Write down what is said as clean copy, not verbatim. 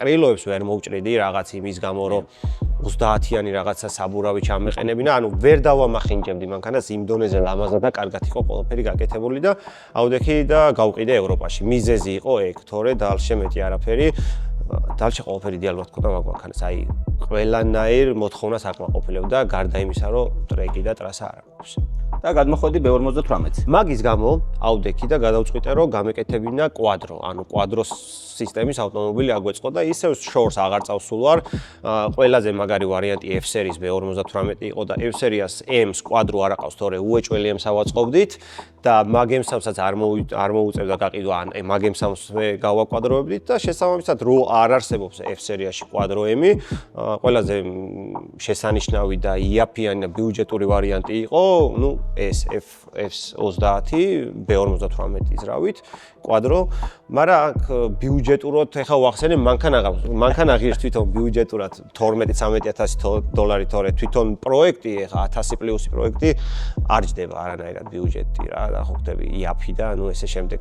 ყრილოებს ვერ მოვჭრიდი რაღაც იმის გამო რომ 30-იანი რაღაცა საბურავი ჩამეყენებინა, ანუ ვერ დავამახინჯებდი მანქანას იმ დონეზე ლამაზად და კარგად იყო ყველაფერი გაკეთებული და ავდექი და გავყიდე ევროპაში. მიზეზი იყო ეგ, თორე დალშე მეტი არაფერი, დალშე ყველაფერი იდეალურად გქონდა მაგ მანქანას, აი ყველანაირ მოთხოვნას აკმაყოფილებდა გარდა იმისა, რომ ტრეკი და ტრასა არ აქვს. და გადმოხვედი B58-ზე. მაგის გამო ავდექი და გადავწყვიტე რომ გამეკეთებინა კვადრო, ანუ კვადროს სისტემის ავტომობილი აგვეწყო და ისევ შორს აღარ წავსულ ვარ. ყველაზე მაგარი ვარიანტი F-series B58 იყო და F-series M-ს კვადრო არ აყავს, თორე უეჭველი M-ს ავაწყობდით და მაგ M-სამსაც არ მოუწევდა გაყიდვა, ან მაგ M-სამს გავაკვადროებდით და შესაბამისად რო არ არსებობს F-series-ში კვადრო M-ი, ყველაზე შესანიშნავი და იაფიანი და ბიუჯეტური ვარიანტი იყო, ну ეს F30 B58-ის რავით კვადრო, მაგრამ აქ ბიუჯეტურად ეხა ვახსენე მანქანა ღირს თვითონ ბიუჯეტურად 12-13,000 დოლარი თორე თვითონ პროექტი ეხა 1000 პლუსი პროექტი არ ჯდება არანაირად ბიუჯეტი რა და ხო ხდები იაფი და ну ესე შემდეგ